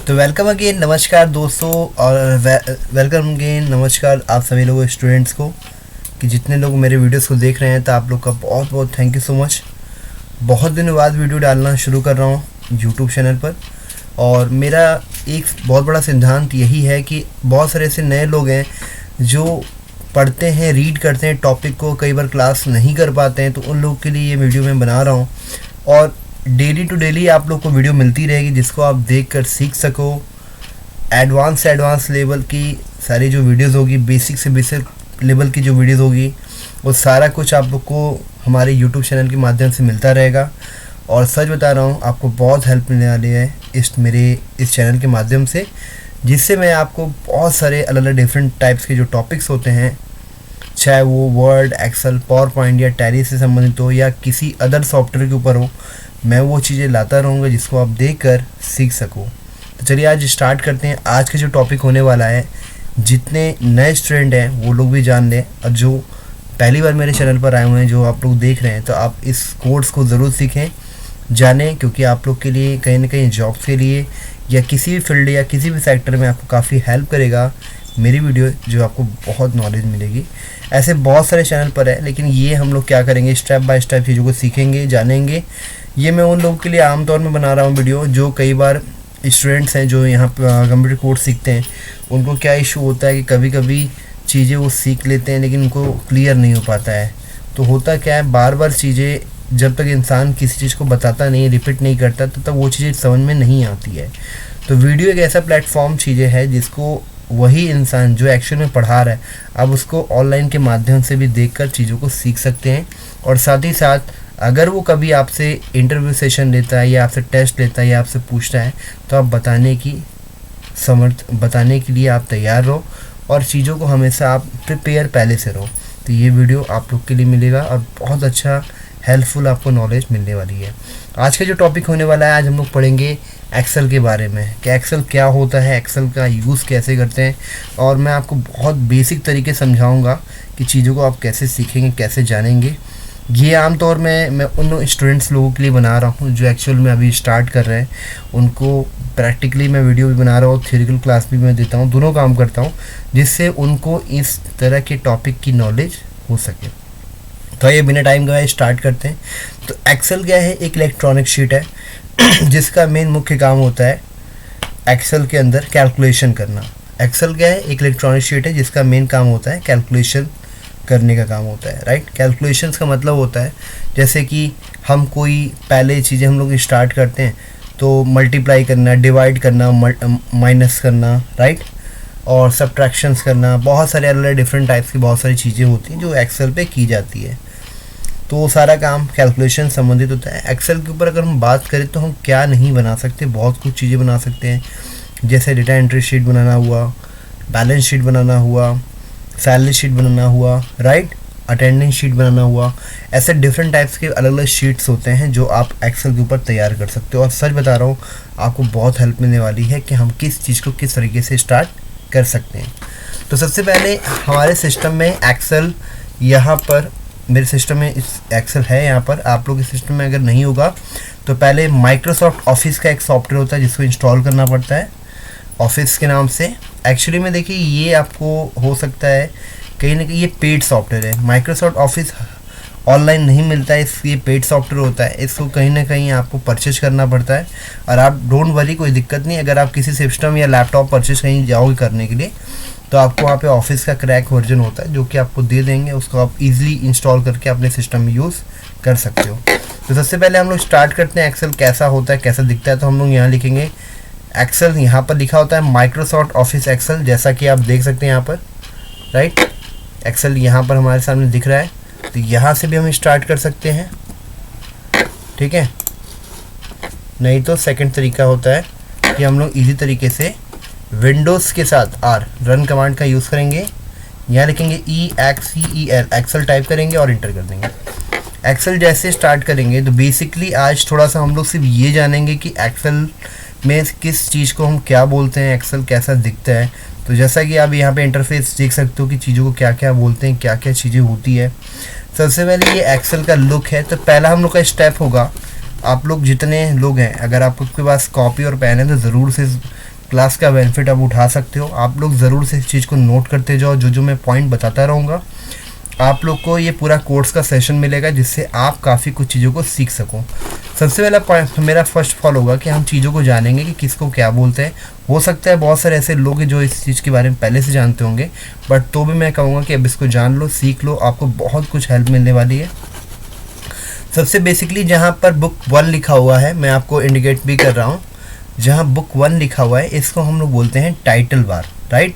तो welcome again, नमस्कार दोस्तों। और वेलकम अगेन, नमस्कार आप सभी लोगों स्टूडेंट्स को कि जितने लोग मेरे वीडियोस को देख रहे हैं। तो आप लोग का बहुत बहुत थैंक यू सो मच। बहुत दिनों बाद वीडियो डालना शुरू कर रहा हूँ यूट्यूब चैनल पर। और मेरा एक बहुत बड़ा सिद्धांत यही है कि बहुत सारे ऐसे नए लोग हैं जो पढ़ते हैं, रीड करते हैं टॉपिक को, कई बार क्लास नहीं कर पाते हैं। तो उन लोगों के लिए ये वीडियो मैं बना रहा हूँ। और डेली टू डेली आप लोग को वीडियो मिलती रहेगी जिसको आप देखकर सीख सको। एडवांस से एडवांस लेवल की सारी जो वीडियोस होगी, बेसिक से बेसिक लेवल की जो वीडियोस होगी, वो सारा कुछ आप लोग को हमारे यूट्यूब चैनल के माध्यम से मिलता रहेगा। और सच बता रहा हूँ, आपको बहुत हेल्प मिलने वाली है इस चैनल के माध्यम से, जिससे मैं आपको बहुत सारे अलग अलग डिफरेंट टाइप्स के जो टॉपिक्स होते हैं, चाहे वो वर्ड, एक्सेल, पावर पॉइंट या टैली से संबंधित हो या किसी अदर सॉफ्टवेयर के ऊपर हो, मैं वो चीज़ें लाता रहूँगा जिसको आप देखकर सीख सको। तो चलिए आज स्टार्ट करते हैं। आज का जो टॉपिक होने वाला है, जितने नए स्टूडेंट हैं वो लोग भी जान लें, और जो पहली बार मेरे चैनल पर आए हुए हैं, जो आप लोग देख रहे हैं, तो आप इस कोर्स को ज़रूर सीखें, जानें, क्योंकि आप लोग के लिए कहीं ना कहीं जॉब्स के लिए या किसी भी फील्ड या किसी भी सेक्टर में आपको काफ़ी हेल्प करेगा मेरी वीडियो, जो आपको बहुत नॉलेज मिलेगी। ऐसे बहुत सारे चैनल पर है, लेकिन ये हम लोग क्या करेंगे, स्टेप बाय स्टेप चीज़ों को सीखेंगे, जानेंगे। ये मैं उन लोगों के लिए आमतौर में बना रहा हूँ वीडियो जो कई बार स्टूडेंट्स हैं जो यहाँ पर कंप्यूटर कोर्स सीखते हैं। उनको क्या इशू होता है कि कभी कभी चीज़ें वो सीख लेते हैं लेकिन उनको क्लियर नहीं हो पाता है। तो होता क्या है, बार बार चीज़ें जब तक इंसान किसी चीज़ को बताता नहीं, रिपीट नहीं करता, तब तक वो चीज़ें समझ में नहीं आती है। तो वीडियो एक ऐसा प्लेटफॉर्म चीज़ें है जिसको वही इंसान जो एक्शन में पढ़ा रहा है, आप उसको ऑनलाइन के माध्यम से भी देखकर चीज़ों को सीख सकते हैं। और साथ ही साथ अगर वो कभी आपसे इंटरव्यू सेशन लेता है या आपसे टेस्ट लेता है या आपसे पूछता है, तो आप बताने के लिए आप तैयार रहो, और चीज़ों को हमेशा आप प्रिपेयर पहले से रहो। तो ये वीडियो आप लोग के लिए मिलेगा और बहुत अच्छा हेल्पफुल आपको नॉलेज मिलने वाली है। आज का जो टॉपिक होने वाला है, आज हम लोग पढ़ेंगे एक्सेल के बारे में कि एक्सेल क्या होता है, एक्सेल का यूज़ कैसे करते हैं। और मैं आपको बहुत बेसिक तरीके समझाऊंगा कि चीज़ों को आप कैसे सीखेंगे, कैसे जानेंगे। ये आमतौर में मैं उन स्टूडेंट्स लोगों के लिए बना रहा हूँ जो एक्चुअल में अभी स्टार्ट कर रहे हैं। उनको प्रैक्टिकली मैं वीडियो भी बना रहा हूँ, थ्योरिटिकल क्लास भी मैं देता हूँ, दोनों काम करता हूँ, जिससे उनको इस तरह के टॉपिक की नॉलेज हो सके। तो ये बिना टाइम गवाए स्टार्ट करते हैं। तो एक्सेल क्या है, एक इलेक्ट्रॉनिक शीट है जिसका मेन मुख्य काम होता है एक्सेल के अंदर कैलकुलेशन करना। एक्सेल क्या है, एक इलेक्ट्रॉनिक शीट है जिसका मेन काम होता है कैलकुलेशन करने का काम होता है, राइट। कैलकुलेशंस का मतलब होता है जैसे कि हम कोई पहले चीज़ें हम लोग स्टार्ट करते हैं तो मल्टीप्लाई करना, डिवाइड करना, माइनस करना, राइट, और सब्ट्रैक्शंस करना, बहुत सारे अलग डिफरेंट टाइप्स की बहुत सारी चीज़ें होती हैं जो एक्सेल पे की जाती है। तो वो सारा काम कैलकुलेशन संबंधित होता है। एक्सेल के ऊपर अगर हम बात करें तो हम क्या नहीं बना सकते, बहुत कुछ चीज़ें बना सकते हैं, जैसे डेटा एंट्री शीट बनाना हुआ, बैलेंस शीट बनाना हुआ, सैलरी शीट बनाना हुआ, राइट, अटेंडेंस शीट बनाना हुआ। ऐसे डिफरेंट टाइप्स के अलग अलग शीट्स होते हैं जो आप एक्सेल के ऊपर तैयार कर सकते हो। और सच बता रहा हूँ, आपको बहुत हेल्प मिलने वाली है कि हम किस चीज़ को किस तरीके से स्टार्ट कर सकते हैं। तो सबसे पहले हमारे सिस्टम में एक्सेल, यहाँ पर मेरे सिस्टम में एक्सेल है। यहाँ पर आप लोग के सिस्टम में अगर नहीं होगा तो पहले माइक्रोसॉफ्ट ऑफिस का एक सॉफ्टवेयर होता है जिसको इंस्टॉल करना पड़ता है, ऑफिस के नाम से। एक्चुअली में देखिए, ये आपको हो सकता है कहीं ना कहीं ये पेड सॉफ्टवेयर है। माइक्रोसॉफ्ट ऑफिस ऑनलाइन नहीं मिलता है, ये पेड सॉफ्टवेयर होता है। इसको कहीं ना कहीं आपको परचेज करना पड़ता है। और आप डोंट वरी, कोई दिक्कत नहीं। अगर आप किसी सिस्टम या लैपटॉप परचेज कहीं जाओगे करने के लिए, तो आपको वहाँ पे ऑफिस का क्रैक वर्जन होता है जो कि आपको दे देंगे, उसको आप इजीली इंस्टॉल करके अपने सिस्टम में यूज़ कर सकते हो। तो सबसे पहले हम लोग स्टार्ट करते हैं एक्सेल कैसा होता है, कैसा दिखता है। तो हम लोग यहाँ लिखेंगे एक्सेल, यहाँ पर लिखा होता है माइक्रोसॉफ्ट ऑफिस एक्सेल, जैसा कि आप देख सकते हैं यहाँ पर, राइट। एक्सेल यहाँ पर हमारे सामने दिख रहा है, तो यहाँ से भी हम स्टार्ट कर सकते हैं, ठीक है। नहीं तो सेकंड तरीका होता है कि हम लोग इजी तरीके से विंडोज़ के साथ रन कमांड का यूज़ करेंगे। यहाँ लिखेंगे EXCEL, एक्सेल टाइप करेंगे और इंटर कर देंगे। एक्सेल जैसे स्टार्ट करेंगे तो बेसिकली आज थोड़ा सा हम लोग सिर्फ ये जानेंगे कि एक्सेल में किस चीज़ को हम क्या बोलते हैं, एक्सेल कैसा दिखता है। तो जैसा कि आप यहाँ पे इंटरफेस देख सकते हो कि चीज़ों को क्या क्या बोलते हैं, क्या क्या चीज़ें होती है। सबसे पहले ये एक्सेल का लुक है। तो पहला हम लोग का स्टेप होगा, आप लोग जितने लोग हैं, अगर आपके पास कॉपी और पेन है तो ज़रूर से क्लास का बेनिफिट आप उठा सकते हो। आप लोग ज़रूर से इस चीज़ को नोट करते जाओ, जो मैं पॉइंट बताता रहूँगा आप लोग को ये पूरा कोर्स का सेशन मिलेगा, जिससे आप काफ़ी कुछ चीज़ों को सीख सको। सबसे पहला पॉइंट मेरा फर्स्ट फॉल होगा कि हम चीज़ों को जानेंगे कि किसको क्या बोलते हैं। हो सकता है बहुत सारे ऐसे लोग हैं जो इस चीज़ के बारे में पहले से जानते होंगे, बट तो भी मैं कहूँगा कि अब इसको जान लो, सीख लो, आपको बहुत कुछ हेल्प मिलने वाली है। सबसे बेसिकली जहाँ पर बुक 1 लिखा हुआ है, मैं आपको इंडिकेट भी कर रहा हूँ, जहाँ बुक 1 लिखा हुआ है इसको हम लोग बोलते हैं टाइटल बार, राइट।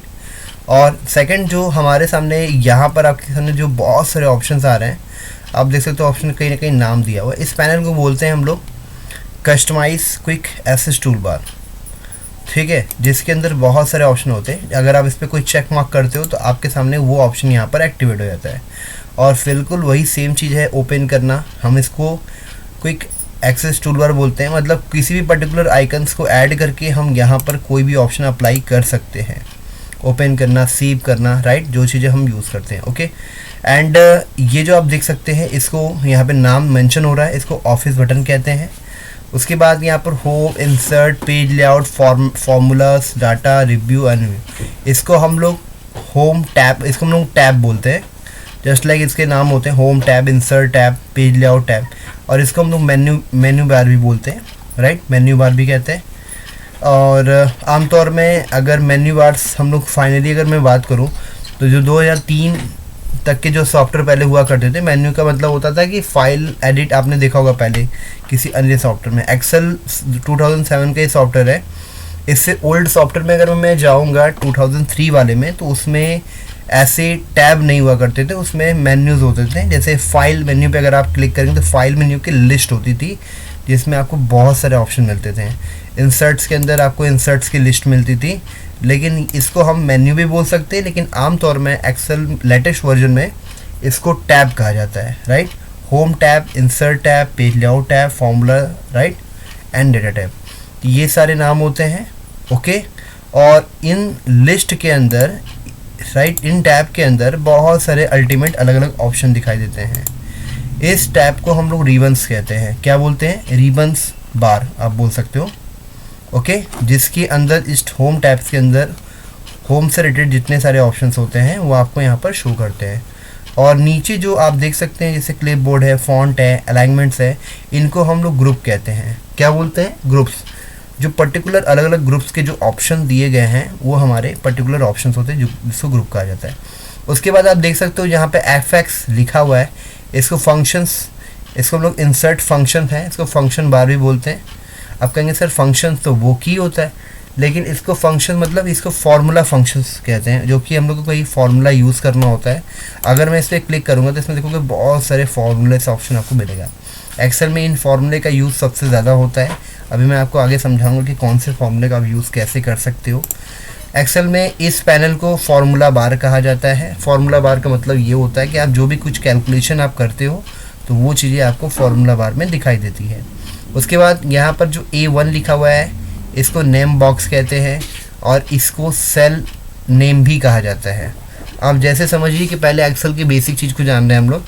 और सेकंड जो हमारे सामने यहाँ पर आपके सामने जो बहुत सारे ऑप्शंस आ रहे हैं, आप देख सकते हो ऑप्शन कहीं ना कहीं नाम दिया हुआ है। इस पैनल को बोलते हैं हम लोग customize quick access toolbar, ठीक है, जिसके अंदर बहुत सारे ऑप्शन होते हैं। अगर आप इस पर कोई चेक मार्क करते हो तो आपके सामने वो ऑप्शन यहाँ पर एक्टिवेट हो जाता है। और बिल्कुल वही सेम चीज़ है ओपन करना, हम इसको क्विक एक्सेस टूल बार बोलते हैं। मतलब किसी भी पर्टिकुलर आइकन्स को ऐड करके हम यहाँ पर कोई भी ऑप्शन अप्लाई कर सकते हैं, ओपन करना, सेव करना, राइट, जो चीज़ें हम यूज़ करते हैं, ओके। एंड ये जो आप देख सकते हैं इसको यहाँ पे नाम मेंशन हो रहा है, इसको ऑफिस बटन कहते हैं। उसके बाद यहाँ पर home, insert, page layout, formulas, data, review and इसको हम लोग होम टैब, इसको हम लोग टैब बोलते हैं, जस्ट लाइक इसके नाम होते हैं home tab, insert tab, page layout tab. और इसको हम लोग मेन्यू बार भी बोलते हैं, राइट, मेन्यू बार भी कहते हैं। और आमतौर में अगर मेन्यू बार्स हम लोग फाइनली अगर मैं बात करूं तो जो 2003 तक के जो सॉफ्टवेयर पहले हुआ करते थे, मेन्यू का मतलब होता था कि फाइल एडिट, आपने देखा होगा पहले किसी अन्य सॉफ्टवेयर में। एक्सेल 2007 का ये सॉफ्टवेयर है। इससे ओल्ड सॉफ्टवेयर में अगर मैं जाऊंगा 2003 वाले में, तो उसमें ऐसे टैब नहीं हुआ करते थे, उसमें मेन्यूज़ होते थे। जैसे फाइल मेन्यू पे अगर आप क्लिक करेंगे तो फाइल मेन्यू की लिस्ट होती थी, जिसमें आपको बहुत सारे ऑप्शन मिलते थे। इंसर्ट्स के अंदर आपको इंसर्ट्स की लिस्ट मिलती थी, लेकिन इसको हम मेन्यू भी बोल सकते हैं, लेकिन आमतौर में एक्सेल लेटेस्ट वर्जन में इसको टैब कहा जाता है, right. Home tab, insert tab, page layout tab, formula, right, and data tab, ये सारे नाम होते हैं, ओके। और इन लिस्ट के अंदर, राइट, इन टैब के अंदर बहुत सारे अल्टीमेट अलग अलग ऑप्शन दिखाई देते हैं। इस टैब को हम लोग रिबन्स कहते हैं। क्या बोलते हैं? रिबन्स बार आप बोल सकते हो, ओके। जिसके अंदर इस होम टैब्स के अंदर होम से रिलेटेड जितने सारे ऑप्शंस होते हैं वो आपको यहाँ पर शो करते हैं। और नीचे जो आप देख सकते हैं जैसे क्लिपबोर्ड है, फॉन्ट है, अलाइनमेंट्स है, इनको हम लोग ग्रुप कहते हैं। क्या बोलते हैं? ग्रुप्स। जो पर्टिकुलर अलग अलग ग्रुप्स के जो ऑप्शन दिए गए हैं वो हमारे पर्टिकुलर ऑप्शंस होते हैं, जिसको ग्रुप कहा जाता है। उसके बाद आप देख सकते हो यहाँ पे एफएक्स लिखा हुआ है, इसको फंक्शंस, इसको हम लोग इंसर्ट फंक्शन है, इसको फंक्शन बार भी बोलते हैं। आप कहेंगे सर फंक्शन तो वो की होता है, लेकिन इसको फंक्शन मतलब इसको फार्मूला फंक्शंस कहते हैं, जो कि हम लोग को कोई फार्मूला यूज़ करना होता है। अगर मैं इस पर क्लिक करूँगा तो इसमें देखोगे बहुत सारे फार्मूले से ऑप्शन आपको मिलेगा। एक्सेल में इन फार्मूले का यूज़ सबसे ज़्यादा होता है। अभी मैं आपको आगे समझाऊंगा कि कौन से फार्मूले का आप यूज़ कैसे कर सकते हो। एक्सेल में इस पैनल को फार्मूला बार कहा जाता है। फार्मूला बार का मतलब ये होता है कि आप जो भी कुछ कैलकुलेशन आप करते हो तो वो चीज़ें आपको फार्मूला बार में दिखाई देती है। उसके बाद यहाँ पर जो A1 लिखा हुआ है इसको नेम बॉक्स कहते हैं और इसको सेल नेम भी कहा जाता है। आप जैसे समझिए कि पहले एक्सेल की बेसिक चीज़ को जान रहे हैं हम लोग।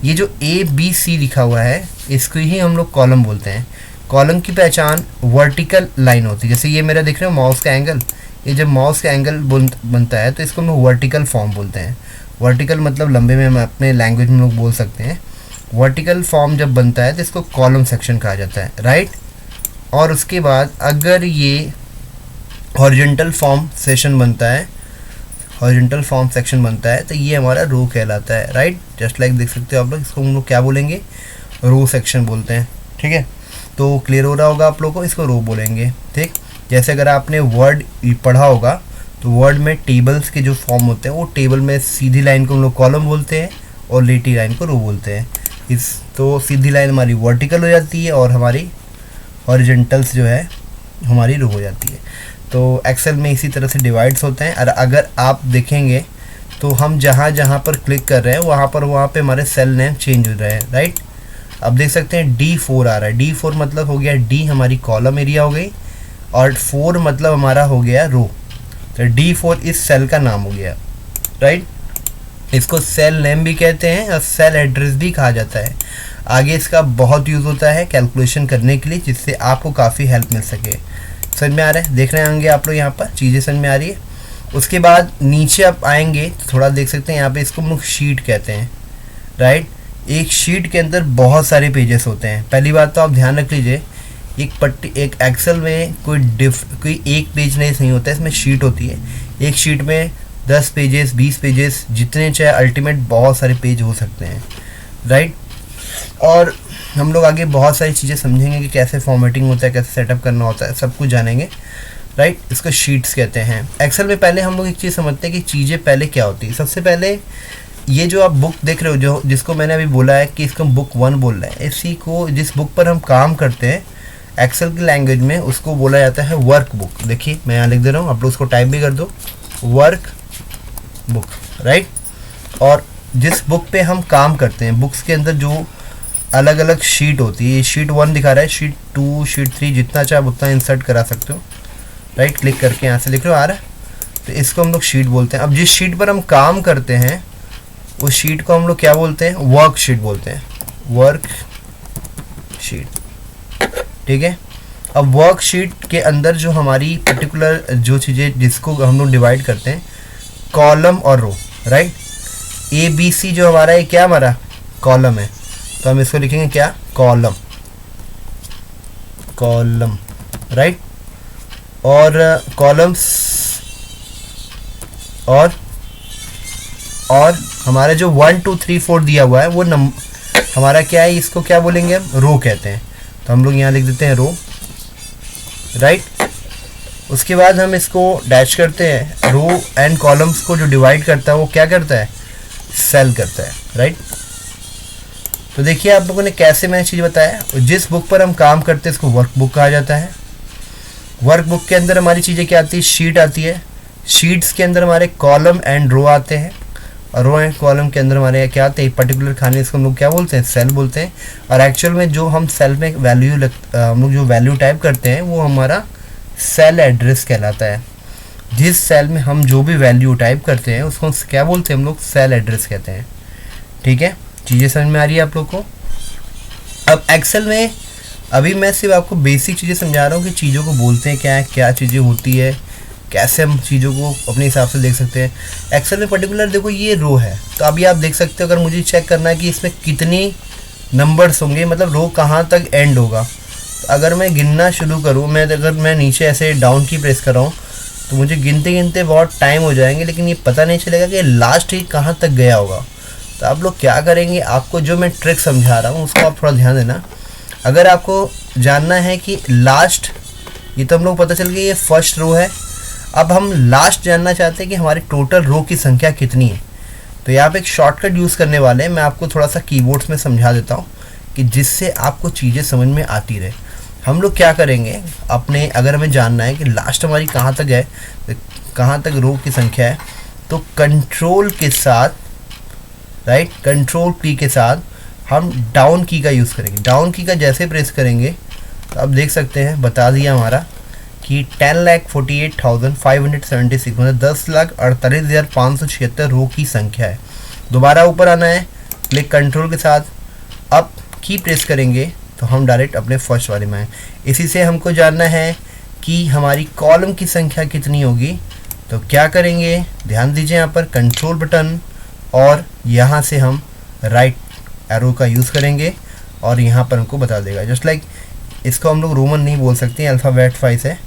ये जो ABC लिखा हुआ है इसको ही हम लोग कॉलम बोलते हैं। कॉलम की पहचान वर्टिकल लाइन होती है। जैसे ये मेरा देख रहे हो माउस का एंगल, ये जब माउस का एंगल बनता है तो इसको हम वर्टिकल फॉर्म बोलते हैं। वर्टिकल मतलब लंबे में हम अपने लैंग्वेज में लोग बोल सकते हैं। वर्टिकल फॉर्म जब बनता है तो इसको कॉलम सेक्शन कहा जाता है, राइट। और उसके बाद अगर ये हॉरिजॉन्टल फॉर्म सेक्शन बनता है, हॉरिजॉन्टल फॉर्म सेक्शन बनता है तो ये हमारा रो कहलाता है, राइट। जस्ट लाइक देख सकते हो आप लोग, इसको हम लोग क्या बोलेंगे? रो सेक्शन बोलते हैं, ठीक है। तो क्लियर हो रहा होगा आप लोगों को, इसको रो बोलेंगे, ठीक। जैसे अगर आपने वर्ड पढ़ा होगा तो वर्ड में टेबल्स के जो फॉर्म होते हैं वो टेबल में सीधी लाइन को हम लोग कॉलम बोलते हैं और लेटी लाइन को रो बोलते हैं। इस तो सीधी लाइन हमारी वर्टिकल हो जाती है और हमारी हॉरिजॉन्टल्स जो है हमारी रो हो जाती है। तो एक्सेल में इसी तरह से डिवाइड्स होते हैं। और अगर आप देखेंगे तो हम जहाँ जहाँ पर क्लिक कर रहे हैं वहाँ पे हमारे सेल नेम चेंज हो रहे हैं, राइट। अब देख सकते हैं D4 आ रहा है। D4 मतलब हो गया D हमारी कॉलम एरिया हो गई और 4 मतलब हमारा हो गया रो। तो D4 इस सेल का नाम हो गया, राइट। इसको सेल नेम भी कहते हैं और सेल एड्रेस भी कहा जाता है। आगे इसका बहुत यूज़ होता है कैलकुलेशन करने के लिए, जिससे आपको काफ़ी हेल्प मिल सके। समझ में आ रहा है, देख रहे होंगे आप लोग यहाँ पर चीज़ें समझ में आ रही है। उसके बाद नीचे आप आएंगे तो थोड़ा देख सकते हैं यहाँ पे, इसको हम लोग शीट कहते हैं, राइट। एक शीट के अंदर बहुत सारे पेजेस होते हैं। पहली बात तो आप ध्यान रख लीजिए, एक एक्सेल में कोई एक पेज नहीं होता है, इसमें शीट होती है। एक शीट में 10 पेजेस 20 पेजेस जितने चाहे अल्टीमेट बहुत सारे पेज हो सकते हैं, राइट। और हम लोग आगे बहुत सारी चीज़ें समझेंगे कि कैसे फॉर्मेटिंग होता है, कैसे सेटअप करना होता है, सब कुछ जानेंगे, राइट। इसको शीट्स कहते हैं। एक्सेल में पहले हम लोग एक चीज़ समझते हैं कि चीज़ें पहले क्या होती है। सबसे पहले ये जो आप बुक देख रहे हो, जो जिसको मैंने अभी बोला है कि इसको बुक 1 बोल रहे हैं, इसी को जिस बुक पर हम काम करते हैं एक्सेल की लैंग्वेज में, उसको बोला जाता है वर्क बुक। देखिए मैं यहाँ लिख दे रहा हूँ, आप लोग उसको टाइप भी कर दो, वर्क बुक, राइट। और जिस बुक पे हम काम करते हैं, बुक्स के अंदर जो अलग अलग शीट होती है, शीट 1 दिखा रहा है, शीट 2 शीट 3 जितना चाहे उतना इंसर्ट करा सकते हो, राइट। क्लिक करके यहाँ से लिख रहे हो, आ रहा है, तो इसको हम लोग शीट बोलते हैं। अब जिस शीट पर हम काम करते हैं उस शीट को हम लोग क्या बोलते हैं, वर्क शीट बोलते हैं, वर्क शीट, ठीक है। अब वर्क शीट के अंदर जो हमारी पर्टिकुलर जो चीज़ें जिसको हम लोग डिवाइड करते हैं, कॉलम और रो, राइट। ABC जो हमारा है क्या, हमारा कॉलम है, तो हम इसको लिखेंगे क्या, कॉलम, कॉलम, राइट। और कॉलम्स और हमारा जो 1 2 3 4 दिया हुआ है वो हमारा क्या है, इसको क्या बोलेंगे हम, रो कहते हैं। तो हम लोग यहाँ लिख देते हैं रो, राइट। उसके बाद हम इसको डैश करते हैं। रो एंड कॉलम्स को जो डिवाइड करता है वो क्या करता है, सेल करता है, राइट। तो देखिए आप लोगों ने कैसे मैंने चीज़ बताया। जिस बुक पर हम काम करते हैं इसको वर्क बुक कहा जाता है। वर्क बुक के अंदर हमारी चीज़ें क्या आती है, शीट आती है। शीट्स के अंदर हमारे कॉलम एंड रो आते हैं, और रो एंड कॉलम के अंदर हमारे क्या आते हैं, पर्टिकुलर खाने, इसको हम लोग क्या बोलते हैं, सेल बोलते हैं। और एक्चुअल में जो हम सेल में हम लोग जो वैल्यू टाइप करते हैं वो हमारा सेल एड्रेस कहलाता है। जिस सेल में हम जो भी वैल्यू टाइप करते हैं उसको क्या बोलते हैं हम लोग, सेल एड्रेस कहते हैं, ठीक है। चीज़ें समझ में आ रही है आप लोग को। अब एक्सेल में अभी मैं सिर्फ आपको बेसिक चीज़ें समझा रहा हूँ कि चीज़ों को बोलते हैं क्या है, क्या चीज़ें होती है, कैसे हम चीज़ों को अपने हिसाब से देख सकते हैं। एक्सेल में पर्टिकुलर देखो ये रो है, तो अभी आप देख सकते हो, अगर मुझे चेक करना है कि इसमें कितनी नंबर्स होंगे, मतलब रो कहाँ तक एंड होगा, तो अगर मैं गिनना शुरू करूँ, अगर मैं नीचे ऐसे डाउन की प्रेस कर रहा हूँ तो मुझे गिनते गिनते बहुत टाइम हो जाएंगे, लेकिन ये पता नहीं चलेगा कि लास्ट ही कहाँ तक गया होगा। तो आप लोग क्या करेंगे, आपको जो मैं ट्रिक समझा रहा हूँ उसको आप थोड़ा ध्यान देना। अगर आपको जानना है कि लास्ट, ये तो हम लोग पता चल गया ये फर्स्ट रो है, अब हम लास्ट जानना चाहते हैं कि हमारी टोटल रो की संख्या कितनी है। तो यहाँ पे एक शॉर्टकट यूज़ करने वाले हैं, मैं आपको थोड़ा सा कीबोर्ड्स में समझा देता हूँ कि जिससे आपको चीज़ें समझ में आती रहे। हम लोग क्या करेंगे, अपने अगर हमें जानना है कि लास्ट हमारी कहाँ तक है, कहाँ तक रो की संख्या है, तो कंट्रोल के साथ, राइट, कंट्रोल की के साथ हम डाउन की का यूज़ करेंगे। डाउन की का जैसे प्रेस करेंगे तो आप देख सकते हैं बता दिया हमारा कि 10,48,576 मतलब 10,48,576 रो की संख्या है। दोबारा ऊपर आना है, क्लिक कंट्रोल के साथ अप की प्रेस करेंगे तो हम डायरेक्ट अपने फर्स्ट वाले में आए। इसी से हमको जानना है कि हमारी कॉलम की संख्या कितनी होगी, तो क्या करेंगे, ध्यान दीजिए यहाँ पर कंट्रोल बटन और यहाँ से हम राइट एरो का यूज़ करेंगे और यहाँ पर हमको बता देगा। जस्ट लाइक इसको हम लोग रोमन नहीं बोल सकते, अल्फ़ाबेट वाइज है।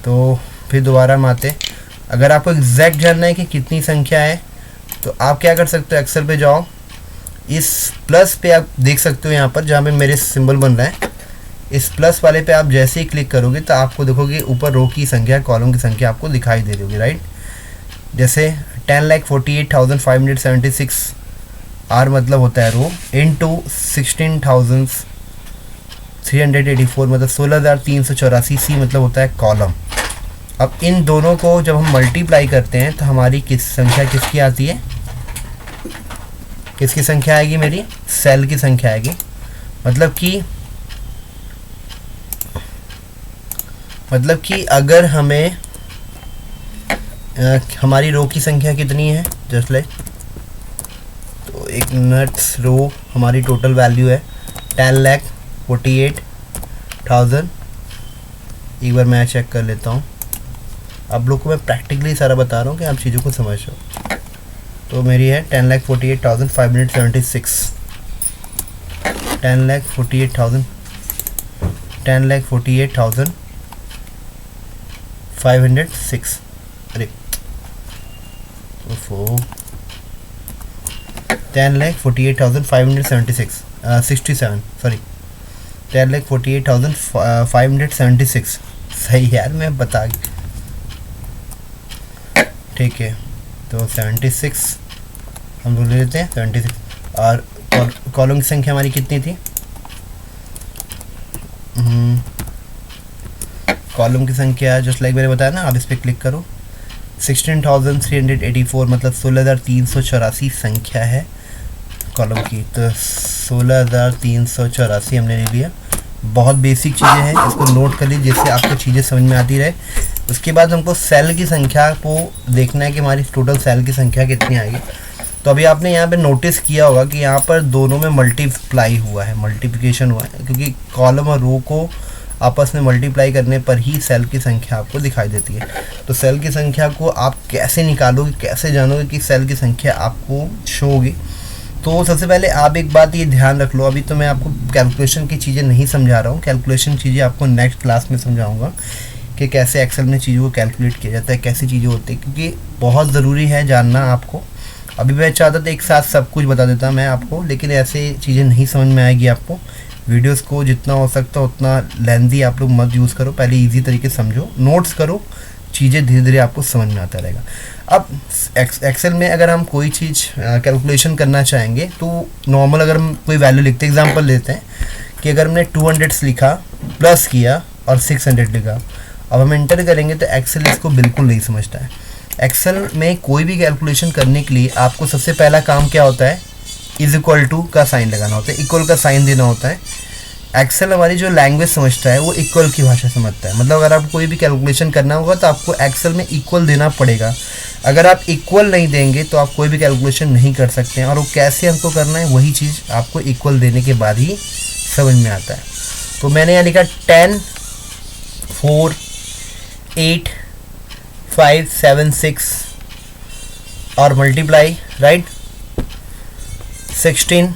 तो फिर दोबारा हम आते, अगर आपको एग्जैक्ट जानना है कि कितनी संख्या है तो आप क्या कर सकते हो, एक्सेल पे जाओ, इस प्लस पे आप देख सकते हो यहाँ पर जहाँ पे मेरे सिंबल बन रहा है, इस प्लस वाले पे आप जैसे ही क्लिक करोगे तो आपको देखोगे ऊपर रो की संख्या, कॉलम की संख्या आपको दिखाई दे रही होगी, राइट। जैसे 10,48,576 आर मतलब होता है रो, इनटू 16,384 मतलब 16,384 सी मतलब होता है कॉलम। अब इन दोनों को जब हम मल्टीप्लाई करते हैं तो हमारी किस संख्या किसकी आती है, किसकी संख्या आएगी, मेरी सेल की संख्या आएगी। मतलब कि अगर हमें हमारी रो की संख्या कितनी है, जस्ट लाइक, तो एक नट्स रो हमारी टोटल वैल्यू है 10,48,000 एक बार मैं चेक कर लेता हूँ। आप लोग को मैं प्रैक्टिकली सारा बता रहा हूँ कि आप चीज़ों को समझ लो। तो मेरी है 10,48,576 10,48,506। अरे 10,48,576 67 सॉरी 10,48,576 सही यार, मैं बता। ठीक है, तो 76 हम बोल लेते हैं 76। और कॉलम की संख्या हमारी कितनी थी? कॉलम की संख्या जस्ट लाइक मैंने बताया ना, आप इस पर क्लिक करो। 16,384 मतलब 16,384 संख्या है कॉलम की। तो 16,384 हमने ले लिया। बहुत बेसिक चीज़ें हैं, इसको नोट कर लीजिए जिससे आपको चीज़ें समझ में आती रहे। उसके बाद हमको सेल की संख्या को देखना है कि हमारी टोटल सेल की संख्या कितनी आएगी। तो अभी आपने यहाँ पे नोटिस किया होगा कि यहाँ पर दोनों में मल्टीप्लाई हुआ है, मल्टीप्लिकेशन हुआ है, क्योंकि कॉलम और रो को आपस में मल्टीप्लाई करने पर ही सेल की संख्या आपको दिखाई देती है। तो सेल की संख्या को आप कैसे निकालोगे, कैसे जानोगे कि सेल की संख्या आपको शो होगी? तो सबसे पहले आप एक बात ये ध्यान रख लो, अभी तो मैं आपको कैलकुलेशन की चीज़ें नहीं समझा रहा हूँ, कैलकुलेशन चीज़ें आपको नेक्स्ट क्लास में समझाऊंगा कि कैसे एक्सेल में चीज़ों को कैलकुलेट किया जाता है, कैसी चीज़ें होती है, क्योंकि बहुत ज़रूरी है जानना आपको। अभी मैं चाहता था एक साथ सब कुछ बता देता मैं आपको, लेकिन ऐसे चीज़ें नहीं समझ में आएगी आपको। वीडियोस को जितना हो सकता है उतना लेंथी आप लोग मत यूज़ करो, पहले इजी तरीके से समझो, नोट्स करो, चीज़ें धीरे धीरे आपको समझ में आता रहेगा। अब एक्सेल में अगर हम कोई चीज़ कैलकुलेशन करना चाहेंगे तो नॉर्मल अगर हम कोई वैल्यू लिखते हैं, एग्जांपल लेते हैं कि अगर हमने 200 लिखा प्लस किया और 600 लिखा, अब हम एंटर करेंगे तो एक्सेल इसको बिल्कुल नहीं समझता है। एक्सेल में कोई भी कैलकुलेशन करने के लिए आपको सबसे पहला काम क्या होता है? इज इक्वल टू का साइन लगाना होता है, इक्वल का साइन देना होता है। एक्सेल हमारी जो लैंग्वेज समझता है वो इक्वल की भाषा समझता है, मतलब अगर आप कोई भी कैलकुलेशन करना होगा तो आपको एक्सेल में इक्वल देना पड़ेगा। अगर आप इक्वल नहीं देंगे तो आप कोई भी कैलकुलेशन नहीं कर सकते हैं, और वो कैसे हमको करना है वही चीज़ आपको इक्वल देने के बाद ही समझ में आता है। तो मैंने यहाँ लिखा 10, 4, 8, 5, 7, 6 और मल्टीप्लाई, राइट, 16,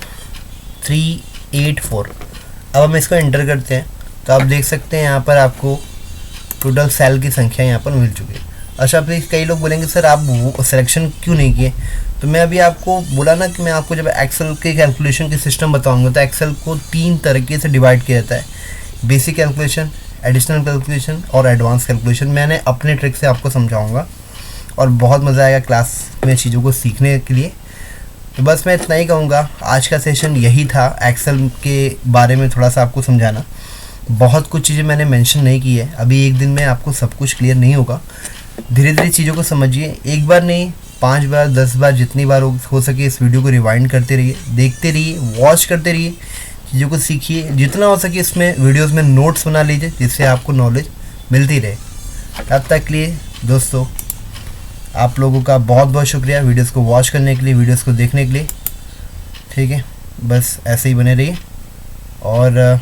3, 8, 4। अब हम इसको एंटर करते हैं तो आप देख सकते हैं यहाँ पर आपको टोटल सेल की संख्या यहाँ पर मिल चुकी है। अच्छा, फिर कई लोग बोलेंगे सर आप वो सिलेक्शन क्यों नहीं किए? तो मैं अभी आपको बोला ना कि मैं आपको जब एक्सेल के कैलकुलेशन के सिस्टम बताऊंगा तो एक्सेल को 3 तरीके से डिवाइड किया जाता है, बेसिक कैलकुलेशन, एडिशनल कैलकुलेशन और एडवांस कैलकुलेशन। मैंने अपने ट्रिक से आपको समझाऊँगा और बहुत मज़ा आएगा क्लास में चीज़ों को सीखने के लिए। तो बस मैं इतना ही कहूँगा, आज का सेशन यही था, एक्सेल के बारे में थोड़ा सा आपको समझाना। बहुत कुछ चीज़ें मैंने मेंशन नहीं की है, अभी एक दिन में आपको सब कुछ क्लियर नहीं होगा। धीरे धीरे चीज़ों को समझिए, एक बार नहीं 5 बार 10 बार जितनी बार हो सके इस वीडियो को रिवाइंड करते रहिए, देखते रहिए, वॉच करते रहिए, चीज़ों को सीखिए। जितना हो सके इसमें वीडियोज़ में नोट्स बना लीजिए जिससे आपको नॉलेज मिलती रहे। तब तक के लिए दोस्तों आप लोगों का बहुत बहुत शुक्रिया वीडियोस को वॉच करने के लिए, वीडियोस को देखने के लिए। ठीक है, बस ऐसे ही बने रहिए और